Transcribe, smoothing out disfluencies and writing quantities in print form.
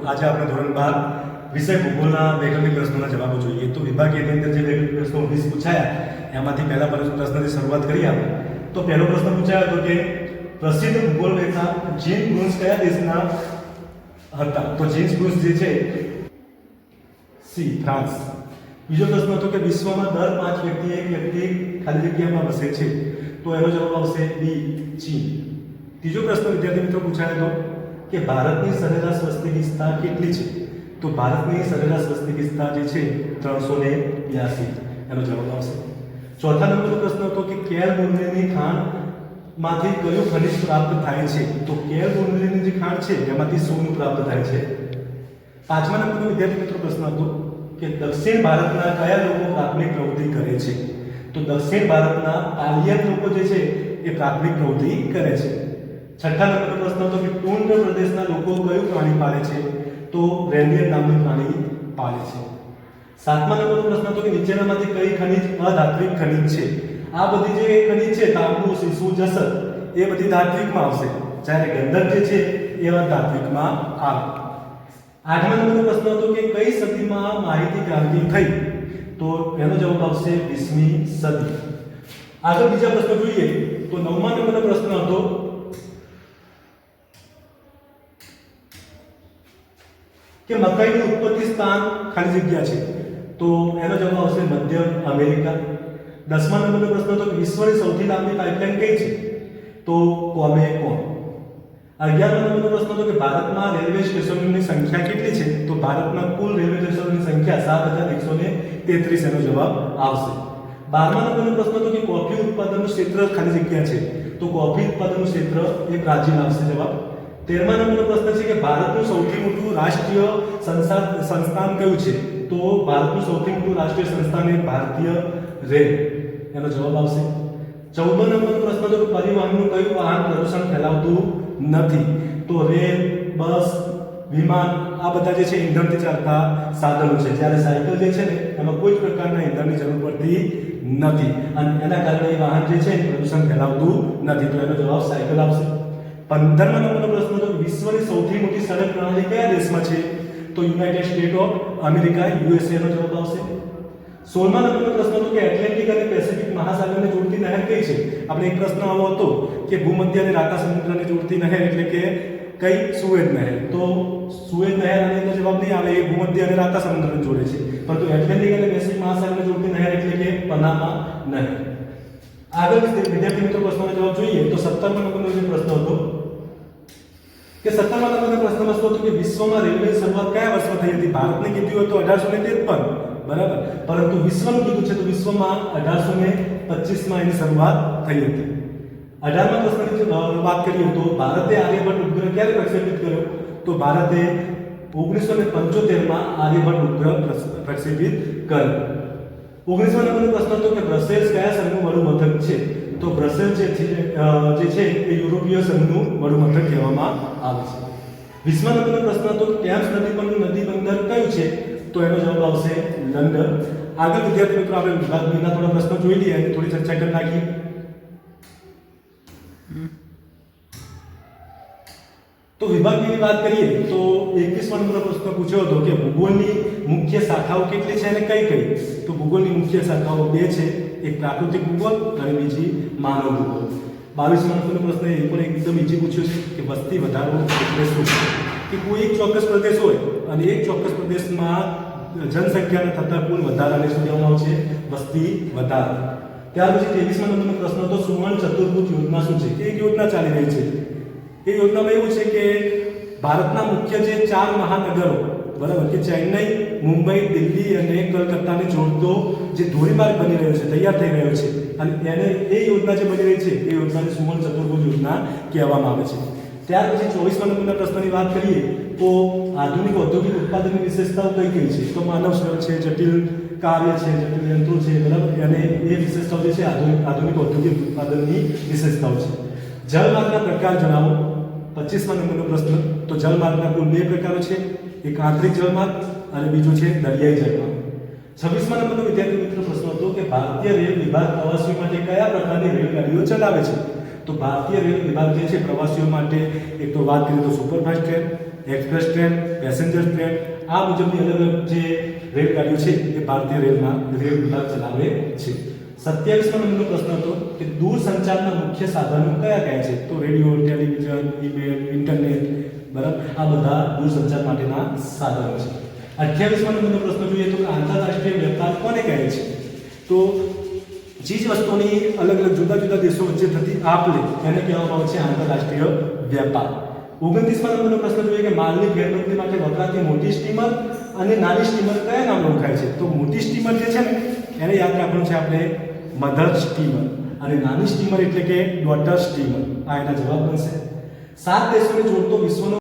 આજે આપણે ધોરણ 12 વિષય ભૂગોળના વૈકલ્પિક પ્રશ્નોના જવાબો જોઈએ. તો વિભાગીયની અંદર જે વૈકલ્પિક પ્રશ્નો 20 પૂછાયા એમાંથી પહેલા પ્રશ્નથી શરૂઆત કરીએ આપણે. તો પહેલો પ્રશ્ન પૂછાયો હતો કે પ્રસિદ્ધ ભૂગોળવેત્તા જીન બ્રુન્સ કયા દેશના હતા? તો જીન બ્રુન્સ જે છે સી ફ્રાન્સ. બીજો પ્રશ્ન હતો કે વિશ્વમાં દર 5 વ્યક્તિએ એક વ્યક્તિ ખાલી જગ્યામાં વસે છે. તો એનો જવાબ આવશે બી ચીન. ત્રીજો પ્રશ્ન વિદ્યાર્થી મિત્રો પૂછાયો હતો કે ભારતની સરેરાશ વસ્તી વિસ્તાર કેટલી છે? તો ભારતની સરેરાશ વસ્તી વિસ્તાર જે છે 382. એનો જવાબ આવશે. ચોથા નંબરનો પ્રશ્ન હતો કે કેલ બોર્નેલની ખાણમાંથી કયું ખનિજ પ્રાપ્ત થાય છે? તો કેલ બોર્નેલની જે ખાણ છે એમાંથી સોનું પ્રાપ્ત થાય છે. પાંચમા નંબરનો વિદ્યાર્થી મિત્રો પ્રશ્ન હતો કે દક્ષિણ ભારતના કયા લોકો પ્રાથમિક પ્રવૃત્તિ કરે છે? તો દક્ષિણ ભારતના પાલિયન લોકો જે છે એ પ્રાથમિક પ્રવૃત્તિ કરે છે. છઠ્ઠા નંબરનો પ્રશ્ન હતો કે ટુંડ્ર પ્રદેશના લોકો કયું પ્રાણી પાળે છે? તો રેન્ડિયર નામનું પ્રાણી પાળે છે. સાતમા નંબરનો પ્રશ્ન હતો કે નીચેનામાંથી કઈ ખનિજ અધાત્વિક ખનિજ છે? આ બધી જે ખનિજ છે તાંબુ, સીસુ, જસર એ બધી ધાત્વિકમાં આવશે, જ્યારે ગંધક જે છે એ અધાત્વિકમાં આવે. આઠમા નંબરનો પ્રશ્ન હતો કે કઈ સદીમાં માહિતી ક્રાંતિ થઈ? તો એનો જવાબ આવશે 20મી સદી. આગળ બીજા પ્રશ્નો જોઈએ તો નવમા નંબરનો પ્રશ્ન હતો કે મકાઈનું ઉત્પત્તિ સ્થાન ખાલી જગ્યા છે. તો એનો જવાબ આવશે મધ્ય અમેરિકા. 10મા નંબરનો પ્રશ્ન હતો કે વિશ્વની સૌથી લાંબી પાઇપલાઇન કઈ છે? તો કોમે કોણ. 11મા નંબરનો પ્રશ્ન હતો કે ભારતમાં રેલવે સ્ટેશનોની સંખ્યા કેટલી છે? તો ભારતમાં કુલ રેલવે સ્ટેશનોની સંખ્યા 7133. એનો જવાબ આવશે. 12મા નંબરનો પ્રશ્ન હતો કે કોફી ઉત્પાદનનું ક્ષેત્ર ખાલી જગ્યા છે. તો કોફી ઉત્પાદનનું ક્ષેત્ર એ બ્રાઝીલ આવશે જવાબ. 13મા નંબરનો પ્રશ્ન છે કે ભારતનું સૌથી મોટું રાષ્ટ્રીય સંસ્થાન કયું છે? તો ભારતનું સૌથી મોટું રાષ્ટ્રીય સંસ્થાન એ ભારતીય રેલ. એનો જવાબ આવશે. 14મા નંબરનો પ્રશ્ન હતો કે પરિવહનનું કયું વાહન પ્રદૂષણ ફેલાવતું નથી? તો રેલ, બસ, વિમાન આ બધા જે છે ઈંધણથી ચાલતા સાધનો છે, જ્યારે સાયકલ જે છે ને એમાં કોઈ જ પ્રકારના ઈંધણની જરૂર પડતી નથી અને એના કારણે એ વાહન જે છે પ્રદૂષણ ફેલાવતું નથી. તો એનો જવાબ સાયકલ આવશે. 15મા નંબરનો પ્રશ્ન હતો વિશ્વની સૌથી મોટી સડક પ્રણાલી કયા દેશમાં છે? તો United state of America USA. નો જવાબ આવશે. 16મા નંબરનો પ્રશ્ન હતો કે એટલાન્ટિક અને પેસિફિક મહાસાગરને જોડતી નહેર કઈ છે? આપણે એક પ્રશ્ન આવો હતો કે ભૂમધ્ય અને રાકા સમુદ્રને જોડતી નહેર એટલે કે કઈ? સુએઝ નહેર. તો સુએઝ નહેર આની અંદર જવાબ નહીં આવે, એ ભૂમધ્ય અને રાકા સમુદ્રને જોડે છે. પરંતુ એટલાન્ટિક અને પેસિફિક મહાસાગરને જોડતી નહેર એટલે કે પનામા નહેર. આગળ વિદ્યાર્થી મિત્રો પ્રશ્નનો જવાબ જોઈએ તો 17મા નંબરનો જે પ્રશ્ન હતો કે 17મા નંબરના પ્રશ્નમાં શું હતું કે વિશ્વમાં રેલવેની શરૂઆત કયા વર્ષમાં થઈ હતી? ભારતને કીધું હતું 1853, બરાબર, પરંતુ વિશ્વનું કીધું છે તો વિશ્વમાં 1825માં એની શરૂઆત થઈ હતી. 18મા પ્રશ્નની વાત કરીએ તો ભારતે આર્યભટ્ટ ઉપગ્રહ ક્યારે પ્રક્ષેપિત કર્યો? તો ભારતે 1975માં આર્યભટ્ટ ઉપગ્રહ પ્રક્ષેપિત કર્યો. 19મા નંબરનો પ્રશ્ન હતો કે બ્રસેલ્સ કયા સંઘનું વડું મથક છે? તો બ્રસેલ્સ જે છે એ યુરોપીય સંઘનું વડું મથક કહેવામાં આવે છે. 20મા નંબરનો પ્રશ્ન હતો કે ટેમ્સ નદી પરનું નદી બંદર કયું છે? તો એનો જવાબ આવશે લંડન. આગળ વિદ્યાર્થી મિત્રો આપણે વિભાગ બીના થોડા પ્રશ્નો જોઈ લઈએ અને થોડી ચર્ચા કરી નાખીએ. તો વિભાગ બીની વાત કરીએ તો 21મા નંબરનો પ્રશ્ન પૂછ્યો હતો કે ભૂગોળની મુખ્ય શાખાઓ કેટલી છે અને કઈ કઈ? તો ભૂગોળની મુખ્ય શાખાઓ 2 છે, એક પ્રાકૃતિક ભૂગોળ અને બીજી માનવ ભૂગોળ. 22મા નંબરનો પ્રશ્ન એ પણ એકદમ ઈઝી પૂછ્યો છે કે વસ્તી વધારો એટલે શું? કે કોઈ એક ચોક્કસ પ્રદેશ હોય અને એક ચોક્કસ પ્રદેશમાં જનસંખ્યાના થતા કુલ વધારાને શું કહેવામાં આવે છે? વસ્તી વધારો. ત્યાર પછી 23મા નંબરનો પ્રશ્ન હતો સુવર્ણ ચતુર્ભુજ યોજના શું છે? એક યોજના ચાલી રહી છે. એ યોજનામાં એવું છે કે ભારતના મુખ્ય જે 4 મહાનગરો, બરાબર, કે ચેન્નઈ, મુંબઈ, દિલ્હી અને કલકત્તાને જોડતો જે ધોરીમાર્ગ બની રહ્યો છે, તૈયાર થઈ રહ્યો છે, અને એને એ યોજના જે બની રહી છે એ યોજનાને સુવર્ણ ચતુર્ભુજ યોજના કહેવામાં આવે છે. ત્યાર પછી 24મા નંબરના પ્રશ્નની વાત કરીએ તો આધુનિક ઔદ્યોગિક ઉત્પાદનની વિશેષતાઓ કઈ કઈ છે? તો માનવ શ્રમ છે, જટિલ કાર્ય છે, જટિલ યંત્રો છે, બરાબર, અને એ વિશેષતાઓ જે છે આધુનિક ઔદ્યોગિક ઉત્પાદનની વિશેષતાઓ છે. જળમાર્ગના પ્રકાર જણાવો. 25મા નંબરનો પ્રશ્ન. તો જળમાર્ગના કુલ 2 પ્રકારો છે, એક આંતરિક જળમાર્ગ અને બીજો છે દરિયાઈ જળમાર્ગ. 26મા નંબરનો વિદ્યાર્થી મિત્રો પ્રશ્ન હતો કે ભારતીય રેલ વિભાગ પ્રવાસીઓ માટે કયા પ્રકારની રેલગાડીઓ ચલાવે છે? તો ભારતીય રેલ વિભાગ જે છે પ્રવાસીઓ માટે એક તો વાત કરીએ તો superfast train, express train, passenger train, આ મુજબની અલગ અલગ જે રેલગાડીઓ છે એ ભારતીય રેલ વિભાગ ચલાવે છે. 27મા નંબરનો પ્રશ્ન હતો કે દૂરસંચારના મુખ્ય સાધનો કયા કયા છે? તો રેડિયો, ટેલિવિઝન, ઈમેલ, ઇન્ટરનેટ, બરાબર, આ બધા દૂરસંચાર માટેના સાધનો છે. 28મા નંબરનો પ્રશ્ન જોઈએ તો આંતરરાષ્ટ્રીય વેપાર કોને કહે છે? તો ચીજ વસ્તુઓની અલગ અલગ જુદા જુદા દેશો વચ્ચે થતી આપ-લે એને કહેવામાં આવે છે આંતરરાષ્ટ્રીય વેપાર. 29મા નંબરનો પ્રશ્ન જોઈએ કે માલની ફેરબદલી માટે વપરાતી મોટી સ્ટીમર અને નાની સ્ટીમર કયા નામ ઓળખાય છે? તો મોટી સ્ટીમર જે છે ને એને યાદ રાખવાનું છે આપણે મધર સ્ટીમર, અને નાની સ્ટીમર એટલે કે ડોટર સ્ટીમર. આ એના જવાબ બનશે. 7 દેશોને જોડતો વિશ્વનો